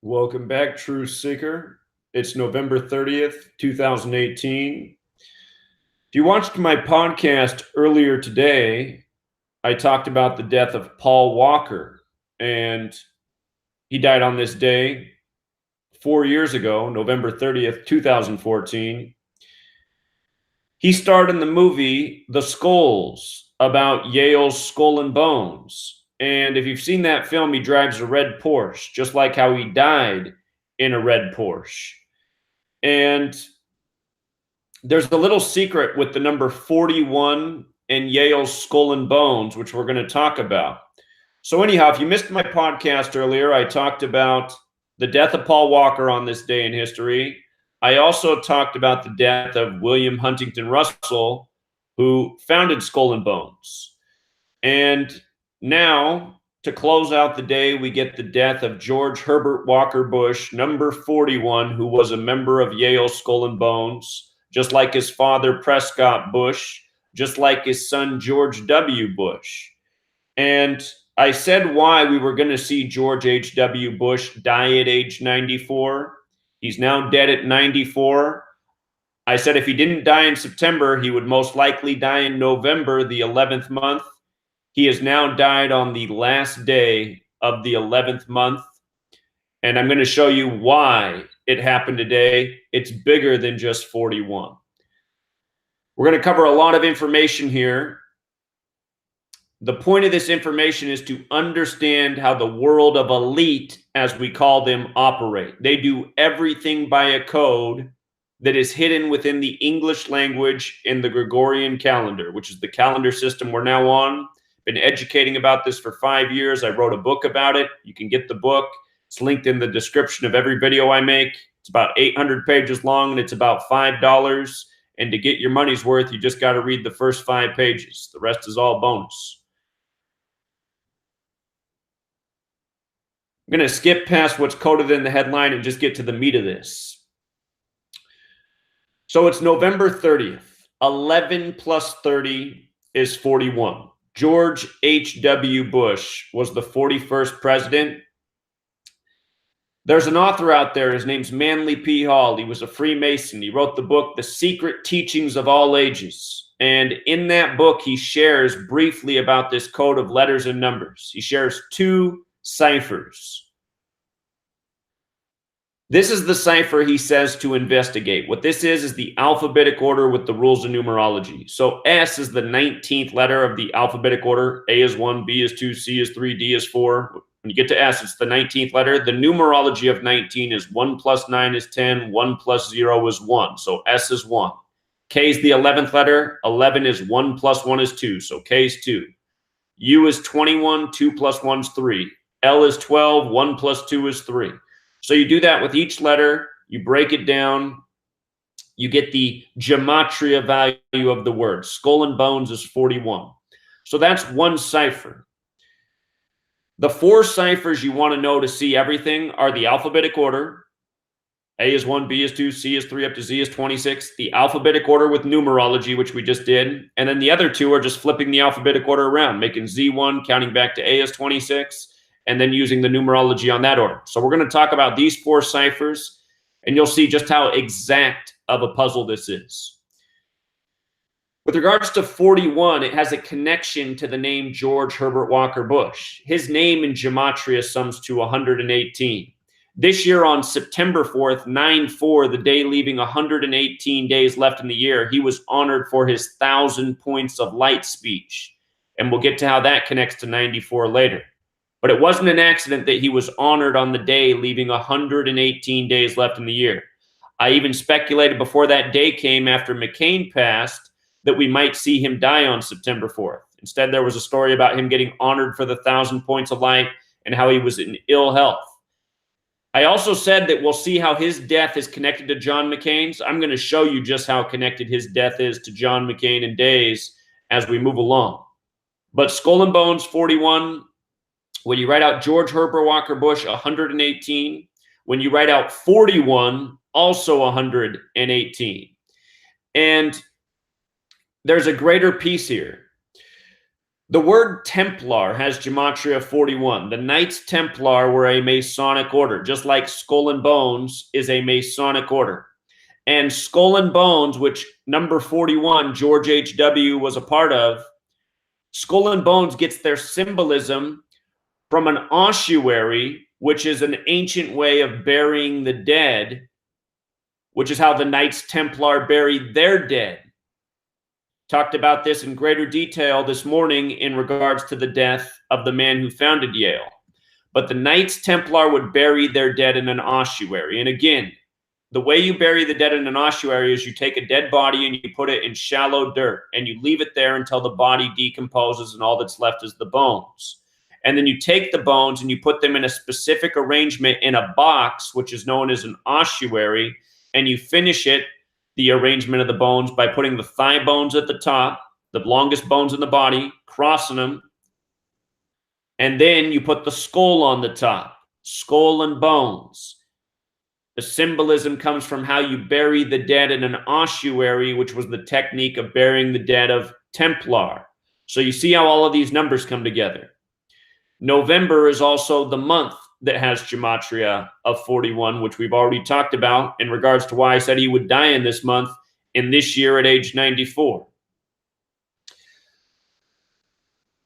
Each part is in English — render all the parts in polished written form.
Welcome back, True Seeker. It's November 30th, 2018. If you watched my podcast earlier today, I talked about the death of Paul Walker, and he died on this day 4 years ago, November 30th, 2014. He starred in the movie The Skulls about Yale's Skull and Bones. And if you've seen that film, he drives a red Porsche, just like how he died in a red Porsche. And there's a little secret with the number 41 and Yale's Skull and Bones, which we're going to talk about. So anyhow, if you missed my podcast earlier, I talked about the death of Paul Walker on this day in history. I also talked about the death of William Huntington Russell, who founded Skull and Bones. And now, to close out the day, we get the death of George Herbert Walker Bush, number 41, who was a member of Yale Skull and Bones, just like his father, Prescott Bush, just like his son, George W. Bush. And I said why we were going to see George H.W. Bush die at age 94. He's now dead at 94. I said if he didn't die in September, he would most likely die in November, the 11th month. He has now died on the last day of the 11th month. And I'm going to show you why it happened today. It's bigger than just 41. We're going to cover a lot of information here. The point of this information is to understand how the world of elite, as we call them, operate. They do everything by a code that is hidden within the English language in the Gregorian calendar, which is the calendar system we're now on. Been educating about this for 5 years. I wrote a book about it. You can get the book. It's linked in the description of every video I make. It's about 800 pages long, and it's about $5. And to get your money's worth, you just got to read the first 5 pages. The rest is all bonus. I'm going to skip past what's coded in the headline and just get to the meat of this. So it's November 30th. 11 plus 30 is 41. George H.W. Bush was the 41st president. There's an author out there. His name's Manly P. Hall. He was a Freemason. He wrote the book, The Secret Teachings of All Ages. And in that book, he shares briefly about this code of letters and numbers. He shares 2 ciphers. This is the cipher he says to investigate. What this is the alphabetic order with the rules of numerology. So S is the 19th letter of the alphabetic order. A is 1, B is 2, C is 3, D is 4. When you get to S, it's the 19th letter. The numerology of 19 is 1 plus 9 is 10, 1 plus 0 is 1. So S is 1. K is the 11th letter. 11 is 1 plus 1 is 2. So K is 2. U is 21, 2 plus 1 is 3. L is 12, 1 plus 2 is 3. So you do that with each letter, you break it down, you get the Gematria value of the word. Skull and Bones is 41. So that's one cipher. The 4 ciphers you want to know to see everything are the alphabetic order. A is 1, B is 2, C is 3, up to Z is 26. The alphabetic order with numerology, which we just did. And then the other 2 are just flipping the alphabetic order around, making Z1, counting back to A is 26. And then using the numerology on that order. So we're going to talk about these 4 ciphers, and you'll see just how exact of a puzzle this is. With regards to 41, it has a connection to the name George Herbert Walker Bush. His name in Gematria sums to 118. This year on September 4th, 9/4, the day leaving 118 days left in the year, he was honored for his 1,000 points of light speech. And we'll get to how that connects to 94 later. But it wasn't an accident that he was honored on the day, leaving 118 days left in the year. I even speculated before that day came after McCain passed that we might see him die on September 4th. Instead, there was a story about him getting honored for the 1,000 points of light and how he was in ill health. I also said that we'll see how his death is connected to John McCain's. I'm going to show you just how connected his death is to John McCain in days as we move along. But Skull and Bones, 41. When you write out George Herbert Walker Bush, 118. When you write out 41, also 118. And there's a greater piece here. The word Templar has Gematria 41. The Knights Templar were a Masonic order, just like Skull and Bones is a Masonic order. And Skull and Bones, which number 41, George H.W. was a part of, Skull and Bones gets their symbolism from an ossuary, which is an ancient way of burying the dead, which is how the Knights Templar buried their dead. Talked about this in greater detail this morning in regards to the death of the man who founded Yale. But the Knights Templar would bury their dead in an ossuary. And again, the way you bury the dead in an ossuary is you take a dead body and you put it in shallow dirt and you leave it there until the body decomposes and all that's left is the bones. And then you take the bones and you put them in a specific arrangement in a box, which is known as an ossuary, and you finish it, the arrangement of the bones, by putting the thigh bones at the top, the longest bones in the body, crossing them, and then you put the skull on the top, skull and bones. The symbolism comes from how you bury the dead in an ossuary, which was the technique of burying the dead of Templar. So you see how all of these numbers come together. November is also the month that has Gematria of 41, which we've already talked about in regards to why I said he would die in this month in this year at age 94.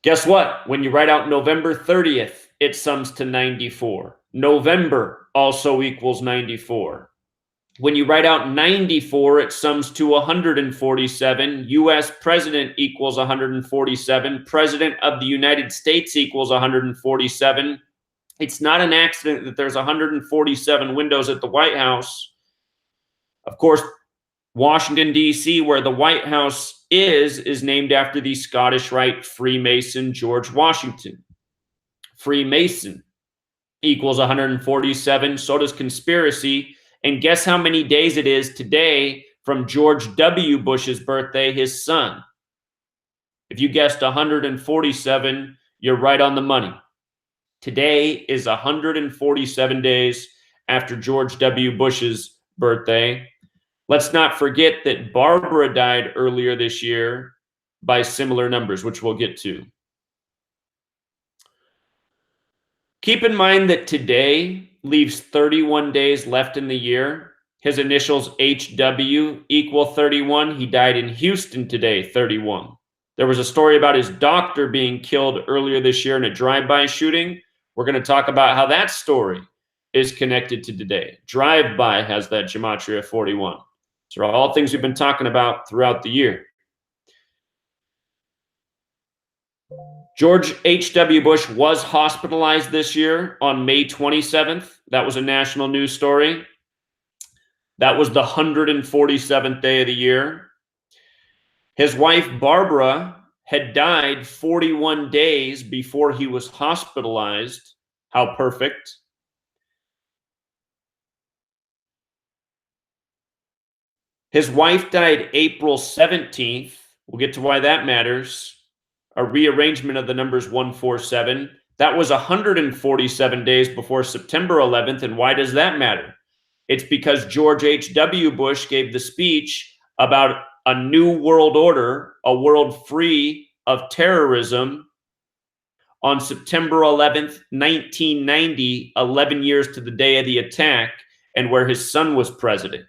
Guess what? When you write out November 30th, it sums to 94. November also equals 94. When you write out 94, it sums to 147. U.S. President equals 147. President of the United States equals 147. It's not an accident that there's 147 windows at the White House. Of course, Washington, D.C., where the White House is named after the Scottish Rite Freemason George Washington. Freemason equals 147. So does conspiracy. And guess how many days it is today from George W. Bush's birthday, his son? If you guessed 147, you're right on the money. Today is 147 days after George W. Bush's birthday. Let's not forget that Barbara died earlier this year by similar numbers, which we'll get to. Keep in mind that today leaves 31 days left in the year. His initials HW equal 31. He died in Houston today, 31. There was a story about his doctor being killed earlier this year in a drive-by shooting. We're going to talk about how that story is connected to today. Drive-by has that Gematria 41. These are all things we've been talking about throughout the year. George H.W. Bush was hospitalized this year on May 27th. That was a national news story. That was the 147th day of the year. His wife, Barbara, had died 41 days before he was hospitalized. How perfect. His wife died April 17th. We'll get to why that matters. A rearrangement of the numbers 147. That was 147 days before September 11th. And why does that matter? It's because George H.W. Bush gave the speech about a new world order, a world free of terrorism, on September 11th, 1990, 11 years to the day of the attack, and where his son was president.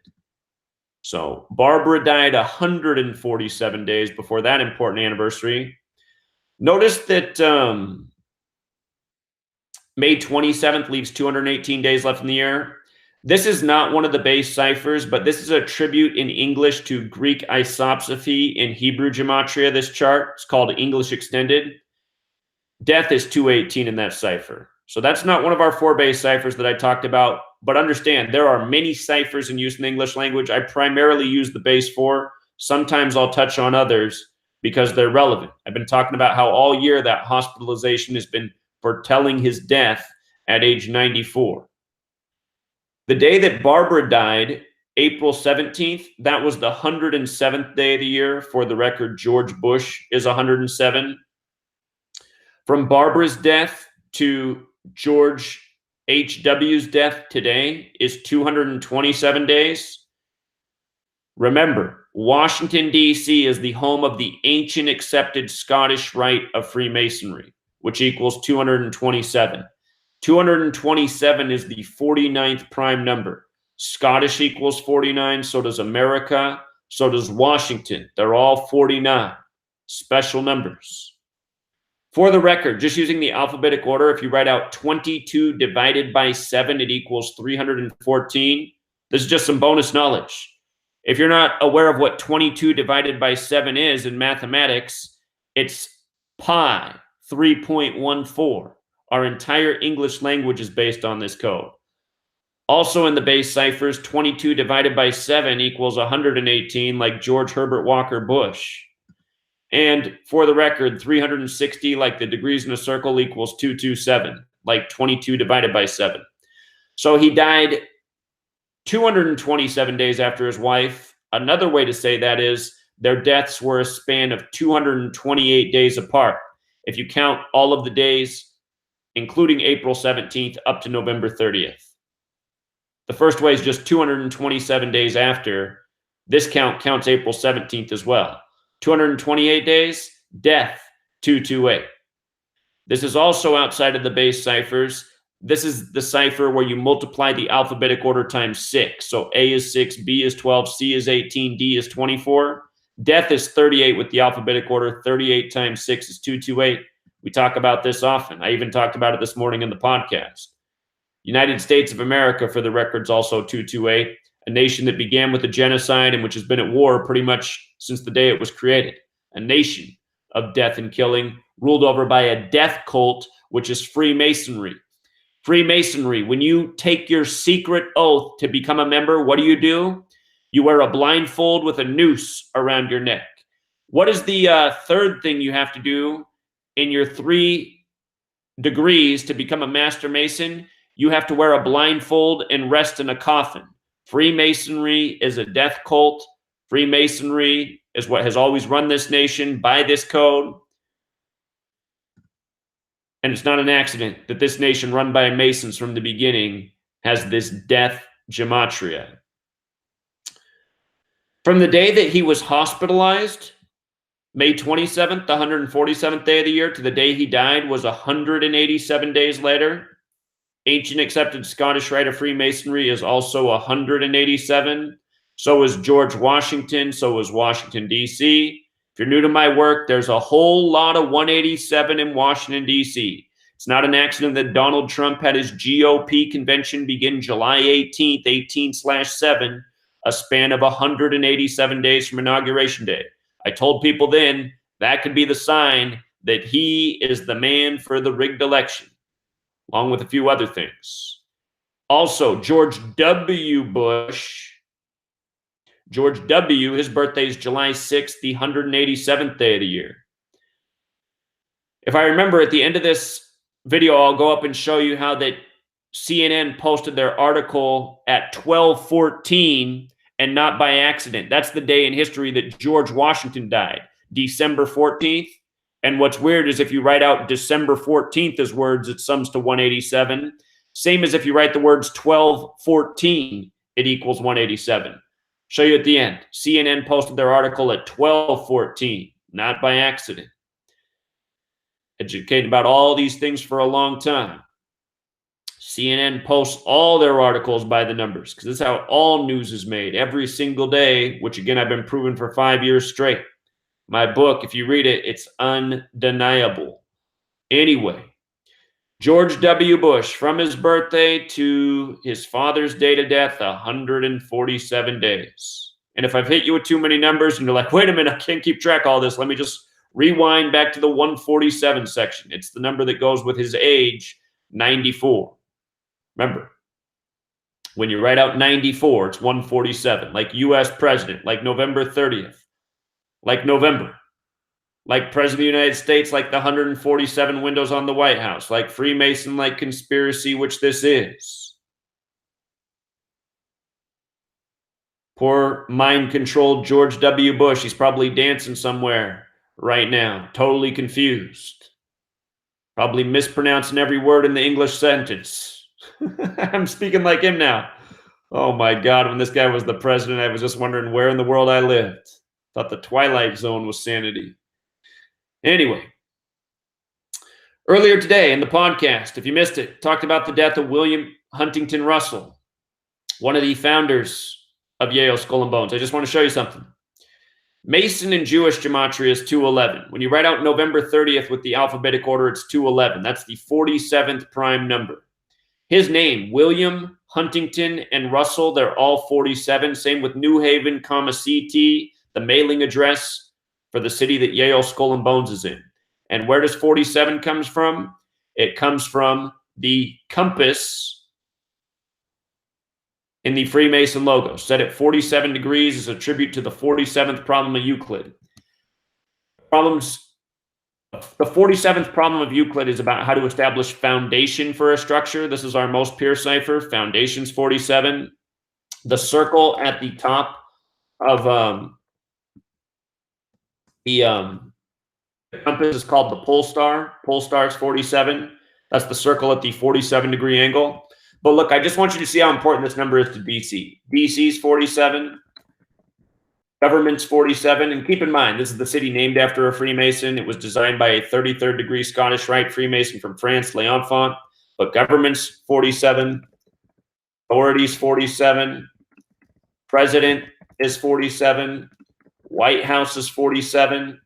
So Barbara died 147 days before that important anniversary. Notice that May 27th leaves 218 days left in the year. This is not one of the base ciphers, but this is a tribute in English to Greek isopsephy in Hebrew Gematria, this chart. It's called English Extended. Death is 218 in that cipher. So that's not one of our 4 base ciphers that I talked about, but understand there are many ciphers in use in the English language. I primarily use the base 4. Sometimes I'll touch on others because they're relevant. I've been talking about how all year that hospitalization has been foretelling his death at age 94. The day that Barbara died, April 17th, that was the 107th day of the year. For the record, George Bush is 107. From Barbara's death to George H.W.'s death today is 227 days. Remember, Washington, D.C. is the home of the ancient accepted Scottish rite of Freemasonry, which equals 227. 227 is the 49th prime number. Scottish equals 49, so does America, so does Washington. They're all 49. Special numbers. For the record, just using the alphabetic order, if you write out 22 divided by 7, it equals 314. This is just some bonus knowledge. If you're not aware of what 22 divided by 7 is in mathematics, it's pi 3.14. Our entire English language is based on this code. Also in the base ciphers, 22 divided by 7 equals 118, like George Herbert Walker Bush. And for the record, 360, like the degrees in a circle, equals 227, like 22 divided by 7. So he died 227 days after his wife. Another way to say that is their deaths were a span of 228 days apart. If you count all of the days, including April 17th up to November 30th. The first way is just 227 days after. This count counts April 17th as well. 228 days, death, 228. This is also outside of the base ciphers. This is the cipher where you multiply the alphabetic order times 6. So A is 6, B is 12, C is 18, D is 24. Death is 38 with the alphabetic order. 38 times 6 is 228. We talk about this often. I even talked about it this morning in the podcast. United States of America, for the record, is also 228, a nation that began with a genocide and which has been at war pretty much since the day it was created. A nation of death and killing, ruled over by a death cult, which is Freemasonry. Freemasonry, when you take your secret oath to become a member, what do? You wear a blindfold with a noose around your neck. What is the third thing you have to do in your 3 degrees to become a master mason? You have to wear a blindfold and rest in a coffin. Freemasonry is a death cult. Freemasonry is what has always run this nation by this code. And it's not an accident that this nation, run by Masons from the beginning, has this death gematria. From the day that he was hospitalized, May 27th, the 147th day of the year, to the day he died was 187 days later. Ancient accepted Scottish rite of Freemasonry is also 187. So is George Washington. So is Washington, D.C. If you're new to my work, there's a whole lot of 187 in Washington, D.C. It's not an accident that Donald Trump had his GOP convention begin July 18th, 18/7, a span of 187 days from Inauguration Day. I told people then that could be the sign that he is the man for the rigged election, along with a few other things. Also, George W. Bush. George W., his birthday is July 6th, the 187th day of the year. If I remember, at the end of this video, I'll go up and show you how that CNN posted their article at 12:14 and not by accident. That's the day in history that George Washington died, December 14th. And what's weird is if you write out December 14th as words, it sums to 187. Same as if you write the words 12:14, it equals 187. Show you at the end. CNN posted their article at 12:14, not by accident. Educated about all these things for a long time. CNN posts all their articles by the numbers because this is how all news is made every single day, which again, I've been proving for 5 years straight. My book, if you read it, it's undeniable. Anyway, George W. Bush, from his birthday to his father's date of death, 147 days. And if I've hit you with too many numbers and you're like, wait a minute, I can't keep track of all this, let me just rewind back to the 147 section. It's the number that goes with his age, 94. Remember, when you write out 94, it's 147, like U.S. president, like November 30th, like November, like President of the United States, like the 147 windows on the White House, like Freemason, like conspiracy, which this is. Poor mind-controlled George W. Bush. He's probably dancing somewhere right now, totally confused. Probably mispronouncing every word in the English sentence. I'm speaking like him now. Oh my God, when this guy was the president, I was just wondering where in the world I lived. Thought the Twilight Zone was sanity. Anyway, earlier today in the podcast, if you missed it, talked about the death of William Huntington Russell, one of the founders of Yale Skull and Bones. I just want to show you something. Mason in Jewish Gematria is 211. When you write out November 30th with the alphabetic order, it's 211. That's the 47th prime number. His name, William Huntington and Russell, they're all 47. Same with New Haven, CT, the mailing address for the city that Yale Skull and Bones is in. And where does 47 comes from? It comes from the compass in the Freemason logo. Set at 47 degrees is a tribute to the 47th problem of Euclid. The 47th problem of Euclid is about how to establish foundation for a structure. This is our most pure cipher. Foundation's 47. The circle at the top of the compass is called the pole star. Pole star is 47. That's the circle at the 47-degree angle. But look, I just want you to see how important this number is to DC. DC's 47. Government's 47, and keep in mind, this is the city named after a Freemason. It was designed by a 33rd degree Scottish Rite Freemason from France, L'Enfant. But government's 47, authorities 47, president is 47, White House is 47,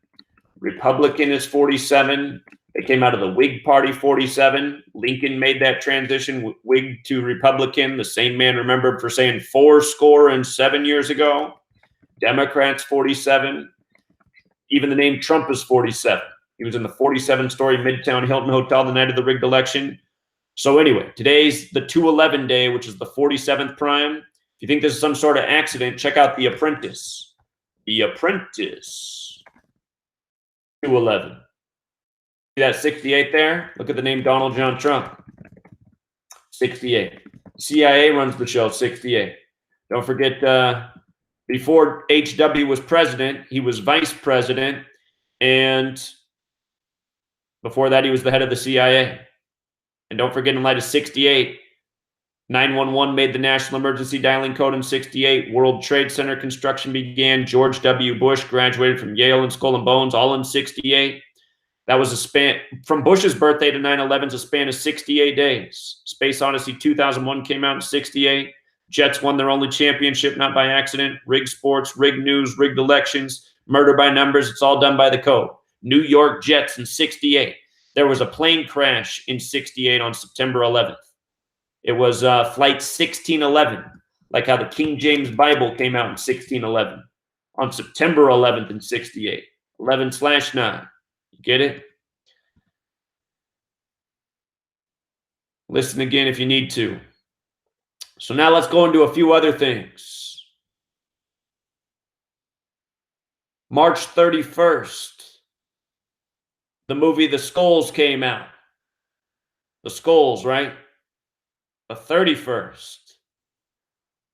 Republican is 47. They came out of the Whig Party 47. Lincoln made that transition, Whig to Republican. The same man remembered for saying 77 years ago. Democrats 47. Even the name Trump is 47. He was in the 47-story Midtown Hilton Hotel the night of the rigged election. So anyway, today's the 211 day, which is the 47th prime. If you think this is some sort of accident, check out The Apprentice. The Apprentice. 211. See that 68 there? Look at the name Donald John Trump. 68. CIA runs the show, 68. Don't forget, before H.W. was president, he was vice president, and before that, he was the head of the CIA. And don't forget, in light of 68, 911 made the national emergency dialing code in 68. World Trade Center construction began. George W. Bush graduated from Yale and Skull and Bones, all in 68. That was a span from Bush's birthday to 9/11 is a span of 68 days. Space Odyssey 2001 came out in 68. Jets won their only championship, not by accident. Rigged sports, rigged news, rigged elections, murder by numbers. It's all done by the code. New York Jets in 68. There was a plane crash in 68 on September 11th. It was flight 1611, like how the King James Bible came out in 1611. On September 11th in 68. 11/9. You get it? Listen again if you need to. So now let's go into a few other things. March 31st, the movie The Skulls came out. The Skulls, right? The 31st.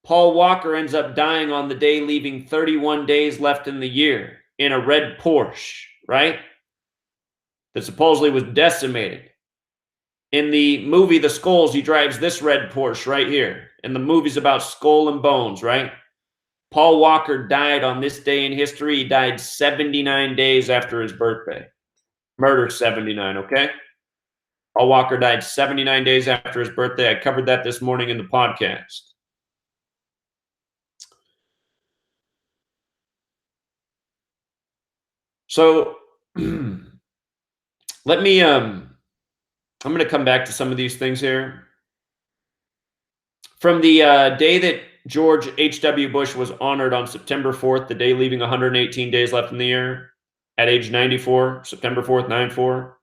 Paul Walker ends up dying on the day, leaving 31 days left in the year in a red Porsche, right? That supposedly was decimated. In the movie The Skulls, he drives this red Porsche right here. And the movie's about Skull and Bones, right? Paul Walker died on this day in history. He died 79 days after his birthday. Murder 79, okay? Paul Walker died 79 days after his birthday. I covered that this morning in the podcast. So let me I'm going to come back to some of these things here. From the day that George H.W. Bush was honored on September 4th, the day leaving 118 days left in the year, at age 94, September 4th, 94.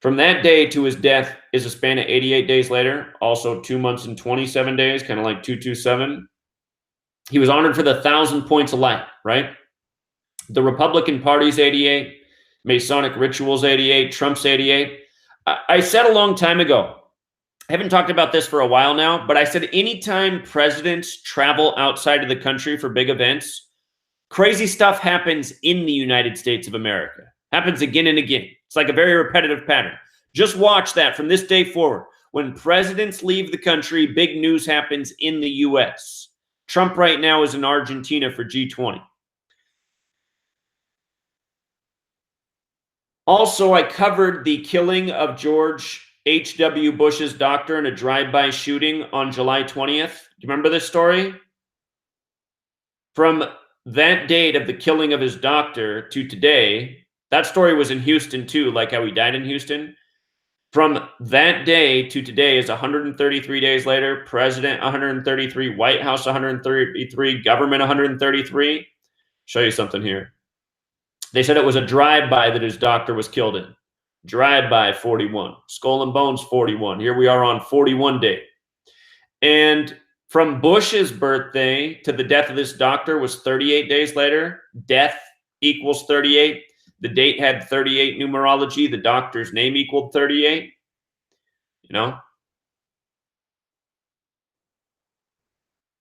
From that day to his death is a span of 88 days later, also 2 months and 27 days, kind of like 227. He was honored for the 1,000 points of light, right? The Republican Party's 88, Masonic Rituals 88, Trump's 88. I said a long time ago, I haven't talked about this for a while now, but I said anytime presidents travel outside of the country for big events, crazy stuff happens in the United States of America. Happens again and again. It's like a very repetitive pattern. Just watch that from this day forward. When presidents leave the country, big news happens in the US. Trump right now is in Argentina for G20. Also, I covered the killing of George H.W. Bush's doctor in a drive-by shooting on July 20th. Do you remember this story? From that date of the killing of his doctor to today, that story was in Houston too, like how he died in Houston. From that day to today is 133 days later, president 133, White House 133, government 133. Show you something here. They said it was a drive-by that his doctor was killed in. Drive-by 41, Skull and Bones 41. Here we are on 41 day. And from Bush's birthday to the death of this doctor was 38 days later. Death equals 38. The date had 38 numerology. The doctor's name equaled 38. You know?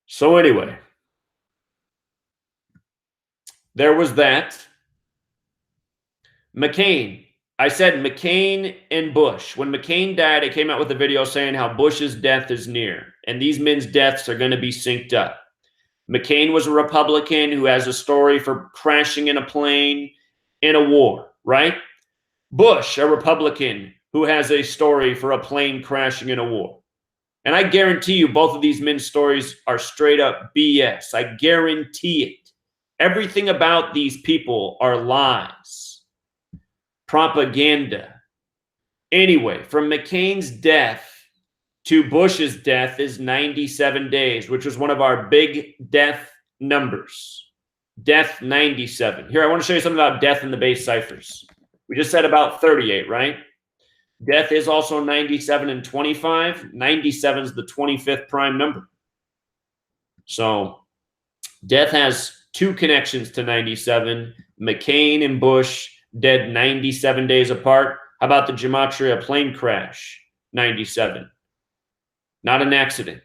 So anyway, there was that. McCain. I said McCain and Bush. When McCain died, I came out with a video saying how Bush's death is near, and these men's deaths are going to be synced up. McCain was a Republican who has a story for crashing in a plane in a war, right? Bush, a Republican who has a story for a plane crashing in a war. And I guarantee you both of these men's stories are straight up BS. I guarantee it. Everything about these people are lies. Propaganda. Anyway, from McCain's death to Bush's death is 97 days, which was one of our big death numbers. Death 97. Here, I want to show you something about death in the base ciphers. We just said about 38, right? Death is also 97 and 25. 97 is the 25th prime number. So death has two connections to 97. McCain and Bush dead 97 days apart. How about the Gematria plane crash? 97. Not an accident.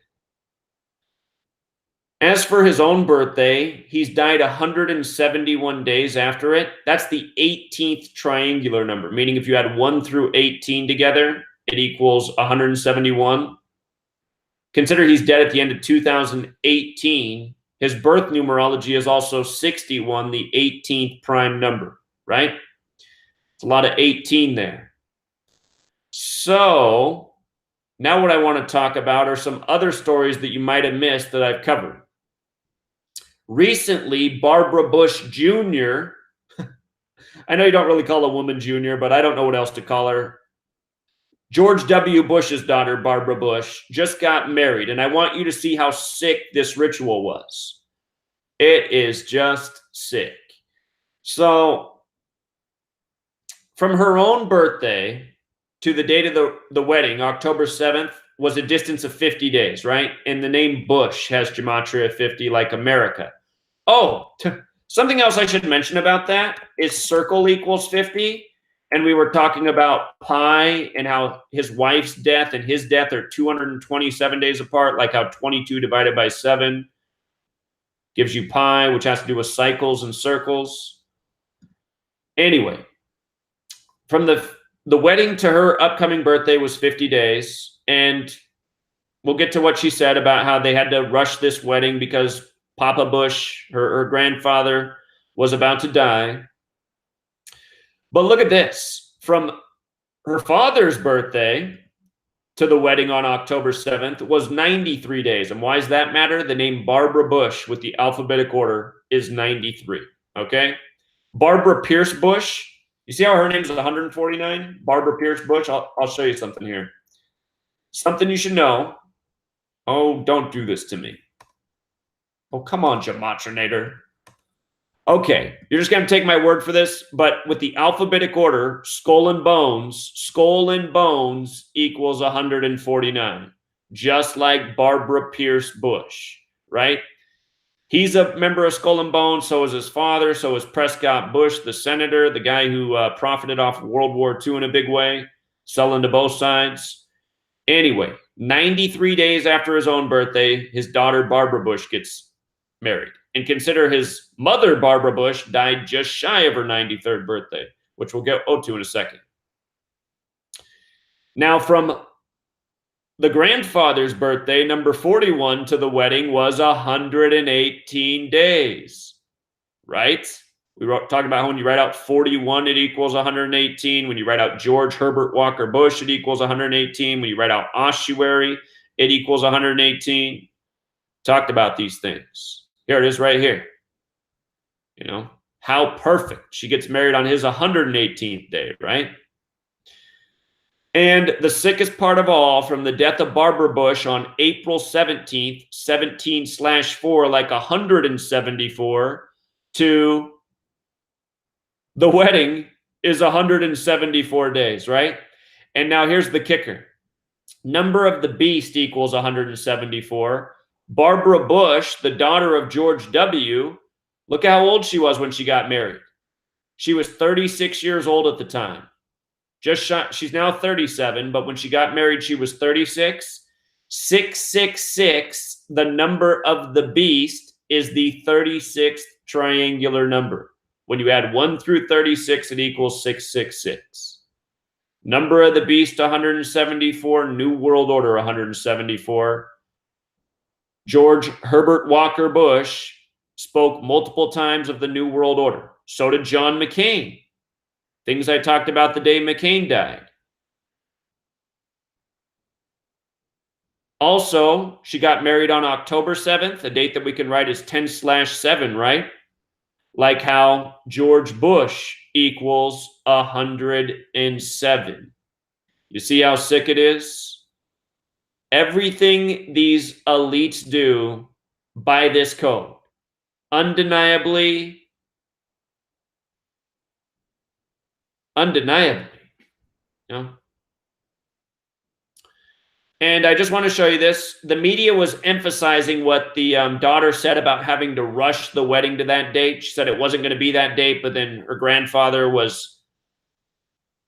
As for his own birthday, he's died 171 days after it. That's the 18th triangular number, meaning if you add 1 through 18 together, it equals 171. Consider he's dead at the end of 2018. His birth numerology is also 61, the 18th prime number, right? It's a lot of 18 there. So now what I want to talk about are some other stories that you might have missed that I've covered. Recently, Barbara Bush Jr., I know you don't really call a woman Jr., but I don't know what else to call her. George W. Bush's daughter, Barbara Bush, just got married, and I want you to see how sick this ritual was. It is just sick. So, from her own birthday to the date of the wedding, October 7th, was a distance of 50 days, right? And the name Bush has Gematria 50 like America. Oh, something else I should mention about that is circle equals 50. And we were talking about pi and how his wife's death and his death are 227 days apart, like how 22 divided by 7 gives you pi, which has to do with cycles and circles. Anyway, from the wedding to her upcoming birthday was 50 days. And we'll get to what she said about how they had to rush this wedding because Papa Bush, her grandfather, was about to die. But look at this. From her father's birthday to the wedding on October 7th was 93 days. And why does that matter? The name Barbara Bush with the alphabetic order is 93. Okay? Barbara Pierce Bush. You see how her name is 149? Barbara Pierce Bush. I'll show you something here. Something you should know. Oh, don't do this to me. Oh, come on, Gematrinator. Okay, you're just going to take my word for this, but with the alphabetic order, skull and bones equals 149, just like Barbara Pierce Bush, right? He's a member of Skull and Bones, so is his father, so is Prescott Bush, the senator, the guy who profited off World War II in a big way, selling to both sides. Anyway, 93 days after his own birthday, his daughter Barbara Bush gets married. And consider his mother, Barbara Bush, died just shy of her 93rd birthday, which we'll get to in a second. Now, from the grandfather's birthday, number 41 to the wedding, was 118 days, right? We talked about how when you write out 41, it equals 118. When you write out George Herbert Walker Bush, it equals 118. When you write out ossuary, it equals 118. Talked about these things. Here it is right here. You know, how perfect. She gets married on his 118th day, right? And the sickest part of all, from the death of Barbara Bush on April 17th, 17/4, like 174, to the wedding is 174 days, right? And now here's the kicker. Number of the beast equals 174. Barbara Bush, the daughter of George W., look how old she was when she got married. She was 36 years old at the time. She's now 37, but when she got married, she was 36. 666, the number of the beast, is the 36th triangular number. When you add 1 through 36, it equals 666. Number of the beast, 174. New World Order, 174. George Herbert Walker Bush spoke multiple times of the New World Order. So did John McCain. Things I talked about the day McCain died. Also, she got married on October 7th, a date that we can write as 10/7, right? Like how George Bush equals 107. You see how sick it is? Everything these elites do by this code. Undeniably. You know? And I just want to show you this. The media was emphasizing what the daughter said about having to rush the wedding to that date. She said it wasn't going to be that date, but then her grandfather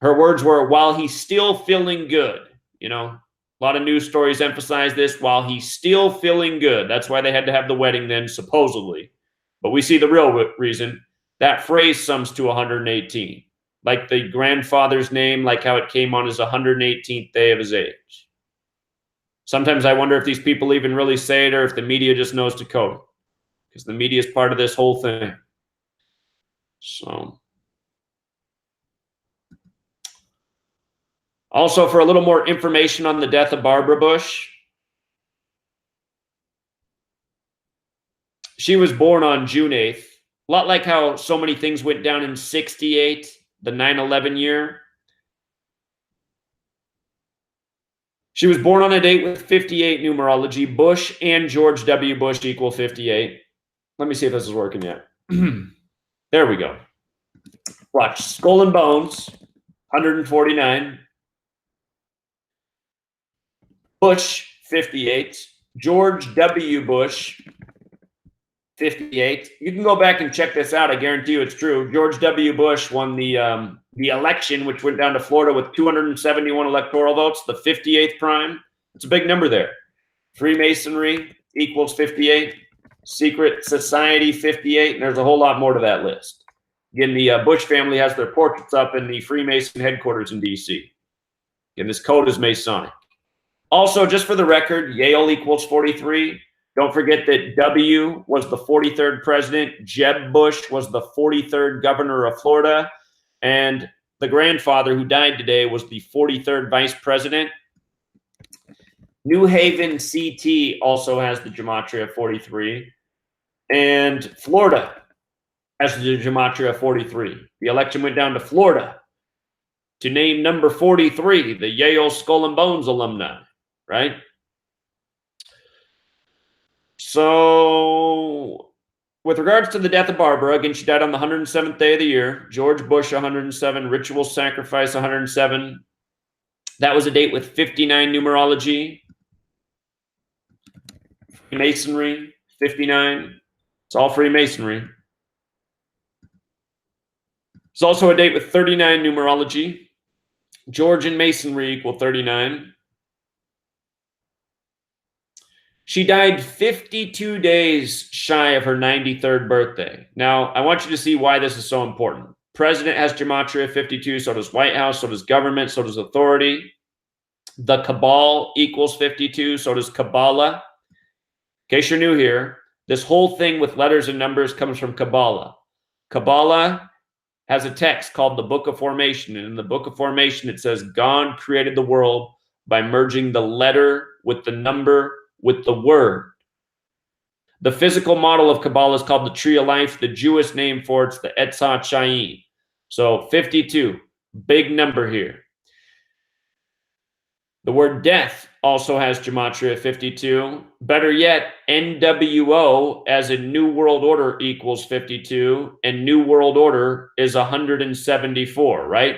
her words were, while he's still feeling good. You know, a lot of news stories emphasize this, while he's still feeling good. That's why they had to have the wedding then, supposedly. But we see the real reason. That phrase sums to 118. Like the grandfather's name, like how it came on his 118th day of his age. Sometimes I wonder if these people even really say it or if the media just knows to code it, because the media is part of this whole thing. So, also, for a little more information on the death of Barbara Bush, she was born on June 8th. A lot like how so many things went down in 68, the 9/11 year. She was born on a date with 58 numerology. Bush and George W. Bush equal 58. Let me see if this is working yet. There we go. Watch. Skull and Bones, 149. Bush, 58. George W. Bush, 58. You can go back and check this out. I guarantee you it's true. George W. Bush won the election, which went down to Florida with 271 electoral votes, the 58th prime. It's a big number there. Freemasonry equals 58. Secret Society, 58. And there's a whole lot more to that list. Again, the Bush family has their portraits up in the Freemason headquarters in D.C. Again, this code is Masonic. Also, just for the record, Yale equals 43. Don't forget that W was the 43rd president. Jeb Bush was the 43rd governor of Florida. And the grandfather who died today was the 43rd vice president. New Haven CT also has the Gematria 43. And Florida has the Gematria 43. The election went down to Florida to name number 43, the Yale Skull and Bones alumni, right? So, with regards to the death of Barbara, again, she died on the 107th day of the year. George Bush, 107. Ritual sacrifice, 107. That was a date with 59 numerology. Freemasonry, 59. It's all Freemasonry. It's also a date with 39 numerology. George and Masonry equal 39. She died 52 days shy of her 93rd birthday. Now, I want you to see why this is so important. President has Gematria 52, so does White House, so does government, so does authority. The Cabal equals 52. So does Kabbalah. In case you're new here, this whole thing with letters and numbers comes from Kabbalah. Kabbalah has a text called the Book of Formation. And in the Book of Formation, it says God created the world by merging the letter with the number with the word. The physical model of Kabbalah is called the Tree of Life. The Jewish name for it's the Etzah Chaim. So 52, big number here. The word death also has Gematria 52. Better yet, NWO as in New World Order equals 52, and New World Order is 174, right?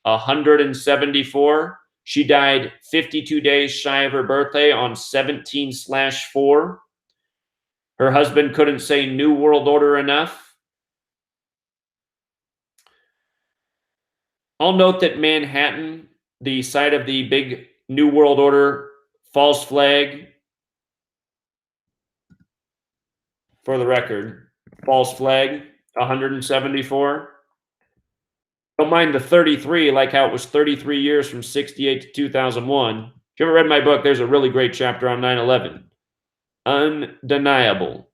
174. She died 52 days shy of her birthday on 17/4. Her husband couldn't say New World Order enough. I'll note that Manhattan, the site of the big New World Order false flag, for the record, false flag, 174. Don't mind the 33, like how it was 33 years from 68 to 2001. If you ever read my book, there's a really great chapter on 9/11. Undeniable.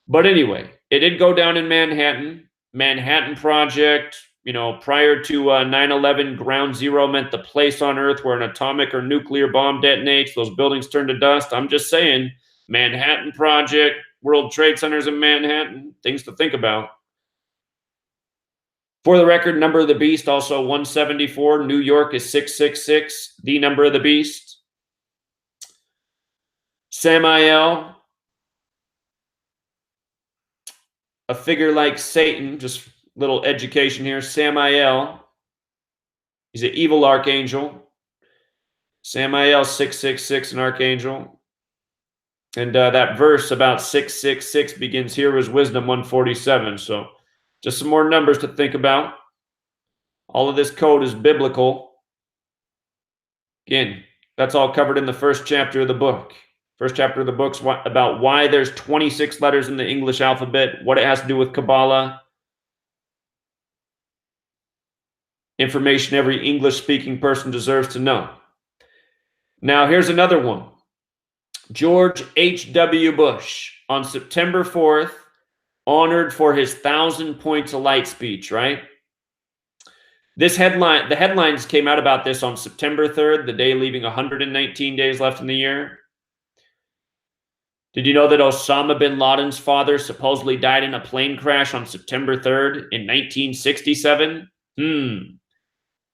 But anyway, it did go down in Manhattan. Manhattan Project, prior to 9/11, ground zero meant the place on Earth where an atomic or nuclear bomb detonates, those buildings turn to dust. I'm just saying, Manhattan Project, World Trade Centers in Manhattan, things to think about. For the record, number of the beast, also 174. New York is 666, the number of the beast. Samael, a figure like Satan, just little education here. Samael, he's an evil archangel. Samael 666, an archangel. And that verse about 666 begins, here was wisdom 147. So just some more numbers to think about. All of this code is biblical. Again, that's all covered in the first chapter of the book. First chapter of the book's about why there's 26 letters in the English alphabet, what it has to do with Kabbalah. Information every English-speaking person deserves to know. Now, here's another one. George H.W. Bush, on September 4th, honored for his 1,000 points of light speech, right? The headlines came out about this on September 3rd, the day leaving 119 days left in the year. Did you know that Osama bin Laden's father supposedly died in a plane crash on September 3rd in 1967?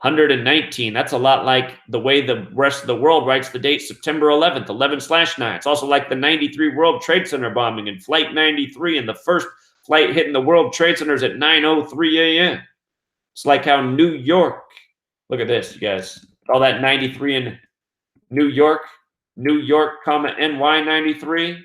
119. That's a lot like the way the rest of the world writes the date September 11th, 11/9. It's also like the 93 World Trade Center bombing and Flight 93 and the first flight hitting the World Trade Centers at 9:03 a.m. It's like how New York, look at this, you guys, all that 93 in New York, comma, NY 93.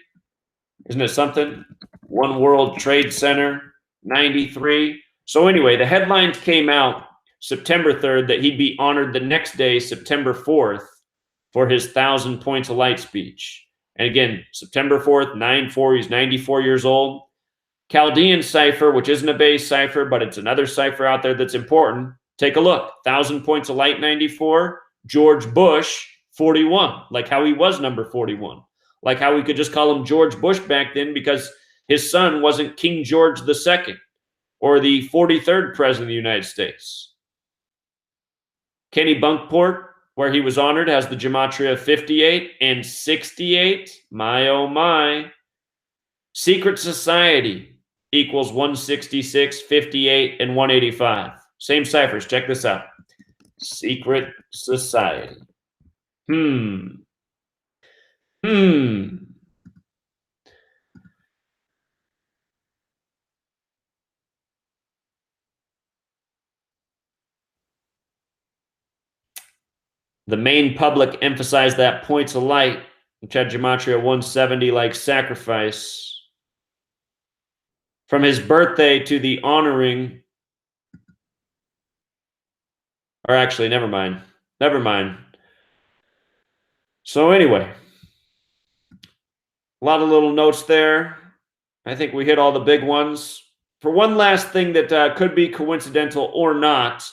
Isn't it something? One World Trade Center, 93. So anyway, the headlines came out September 3rd that he'd be honored the next day, September 4th, for his 1,000 points of light speech. And again, September 4th, 9/4, he's 94 years old. Chaldean cipher, which isn't a base cipher, but it's another cipher out there that's important. Take a look. 1,000 points of light, 94. George Bush, 41. Like how he was number 41. Like how we could just call him George Bush back then because his son wasn't King George II or the 43rd president of the United States. Kenny Bunkport, where he was honored, has the Gematria 58 and 68. My, oh my. Secret Society equals 166, 58, and 185. Same ciphers. Check this out. Secret Society. The main public emphasized that points of light, which had Gematria 170 like sacrifice. From his birthday to the honoring, or actually, never mind. So anyway, a lot of little notes there. I think we hit all the big ones. For one last thing that could be coincidental or not,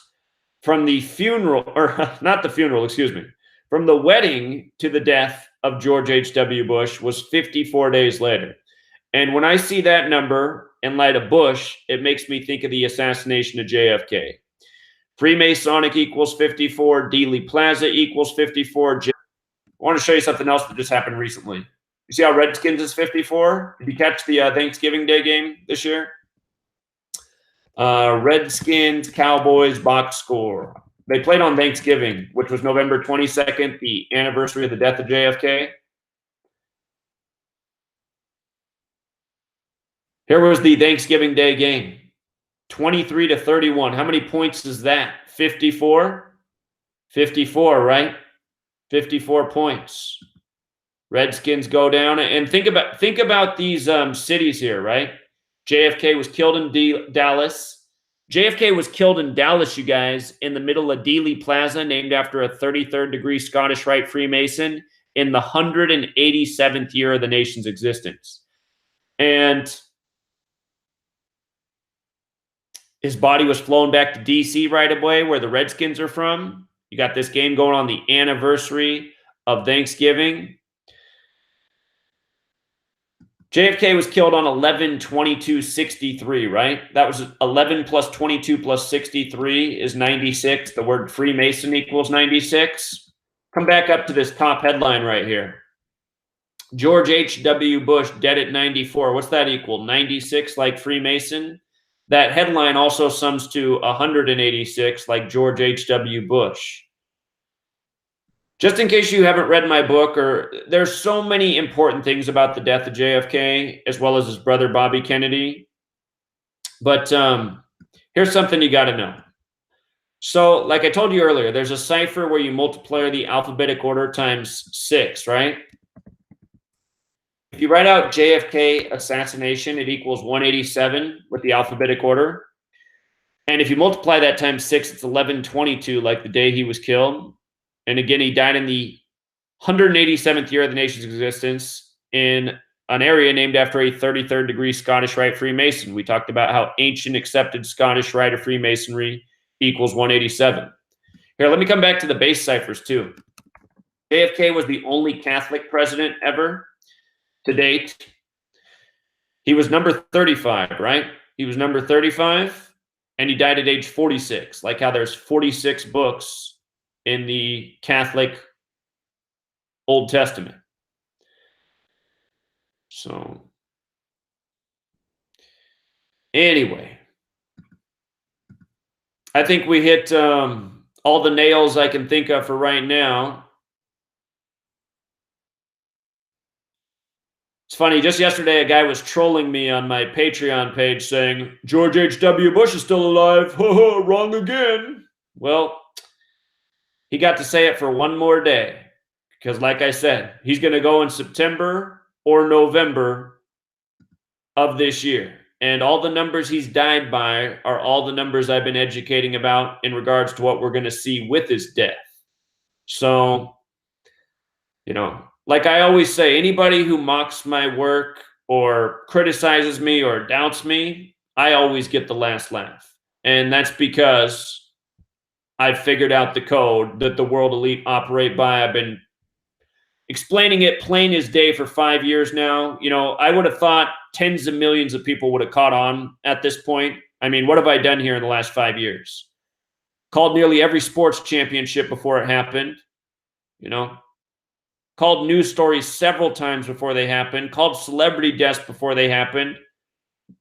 from the funeral, or not the funeral, excuse me, from the wedding to the death of George H.W. Bush was 54 days later. And when I see that number in light of Bush, it makes me think of the assassination of JFK. Freemasonic equals 54. Dealey Plaza equals 54. I want to show you something else that just happened recently. You see how Redskins is 54? Did you catch the Thanksgiving Day game this year? Redskins, Cowboys box score. They played on Thanksgiving, which was November 22nd, the anniversary of the death of JFK. Here was the Thanksgiving Day game. 23-31. How many points is that? 54? 54, right? 54 points. Redskins go down, and think about these cities here, right? JFK was killed in Dallas. JFK was killed in Dallas, you guys, in the middle of Dealey Plaza, named after a 33rd degree Scottish Rite Freemason, in the 187th year of the nation's existence. And his body was flown back to D.C. right away, where the Redskins are from. You got this game going on the anniversary of Thanksgiving. JFK was killed on 11/22/63, right? That was 11 plus 22 plus 63 is 96. The word Freemason equals 96. Come back up to this top headline right here. George H.W. Bush dead at 94. What's that equal? 96 like Freemason? That headline also sums to 186 like George H.W. Bush. Just in case you haven't read my book, or there's so many important things about the death of JFK, as well as his brother Bobby Kennedy. But here's something you got to know. So, like I told you earlier, there's a cipher where you multiply the alphabetic order times 6, right? If you write out JFK assassination, it equals 187 with the alphabetic order. And if you multiply that times 6, it's 11/22, like the day he was killed. And again, he died in the 187th year of the nation's existence in an area named after a 33rd degree Scottish Rite Freemason. We talked about how ancient accepted Scottish Rite of Freemasonry equals 187. Here, let me come back to the base ciphers too. JFK was the only Catholic president ever to date. He was number 35, right? He was number 35, and he died at age 46. Like how there's 46 books in the Catholic Old Testament. So, anyway, I think we hit all the nails I can think of for right now. It's funny, just yesterday a guy was trolling me on my Patreon page saying, George H.W. Bush is still alive. Wrong again. Well, he got to say it for one more day. Because like I said, he's going to go in September or November of this year. And all the numbers he's died by are all the numbers I've been educating about in regards to what we're going to see with his death. So, you know, like I always say, anybody who mocks my work or criticizes me or doubts me, I always get the last laugh. And that's because I've figured out the code that the world elite operate by. I've been explaining it plain as day for 5 years now. You know, I would have thought tens of millions of people would have caught on at this point. I mean, what have I done here in the last 5 years? Called nearly every sports championship before it happened, you know. Called news stories several times before they happened. Called celebrity deaths before they happened.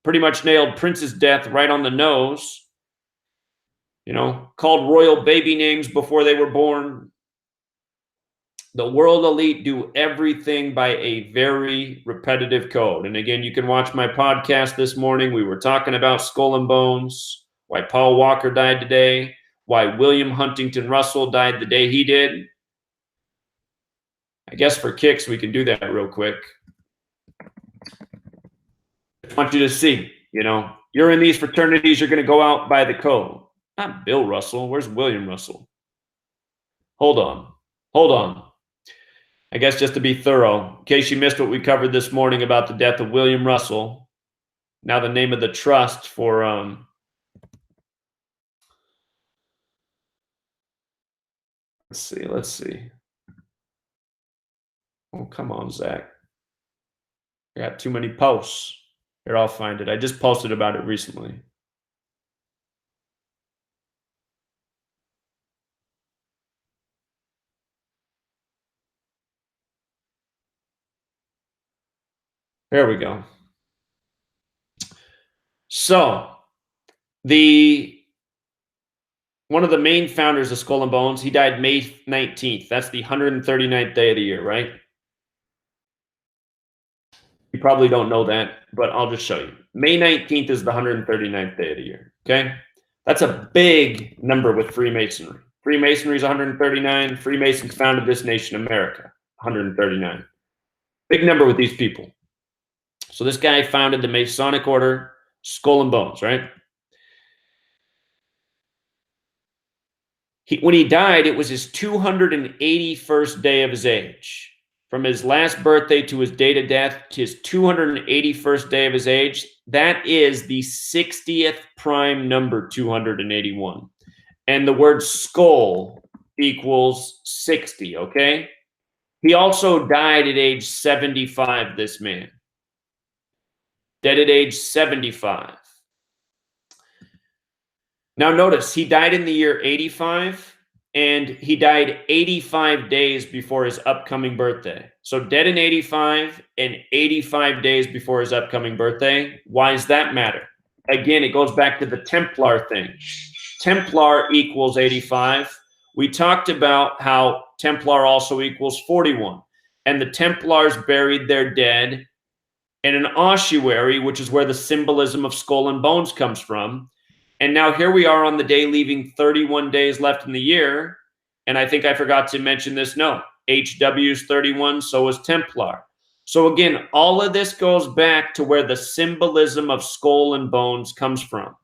Pretty much nailed Prince's death right on the nose. You know, called royal baby names before they were born. The world elite do everything by a very repetitive code. And again, you can watch my podcast this morning. We were talking about Skull and Bones, why Paul Walker died today, why William Huntington Russell died the day he did. I guess for kicks, we can do that real quick. I want you to see, you know, you're in these fraternities, you're going to go out by the code. Not Bill Russell. Where's William Russell? Hold on. I guess just to be thorough, in case you missed what we covered this morning about the death of William Russell, now the name of the trust for let's see. Oh, come on, Zach. I got too many posts. Here, I'll find it. I just posted about it recently. There we go. So, one of the main founders of Skull and Bones, he died May 19th. That's the 139th day of the year, right? You probably don't know that, but I'll just show you. May 19th is the 139th day of the year, okay? That's a big number with Freemasonry. Freemasonry is 139. Freemasons founded this nation, America, 139. Big number with these people. So this guy founded the Masonic order, Skull and Bones, right? When he died, it was his 281st day of his age. From his last birthday to his date of death to his 281st day of his age, that is the 60th prime number, 281. And the word skull equals 60, okay? He also died at age 75, this man. Dead at age 75. Now notice, he died in the year 85, and he died 85 days before his upcoming birthday. So dead in 85 and 85 days before his upcoming birthday. Why does that matter? Again, it goes back to the Templar thing. Templar equals 85. We talked about how Templar also equals 41. And the Templars buried their dead in an ossuary, which is where the symbolism of skull and bones comes from. And now here we are on the day leaving 31 days left in the year. And I think I forgot to mention this. No, HW is 31, so is Templar. So again, all of this goes back to where the symbolism of skull and bones comes from.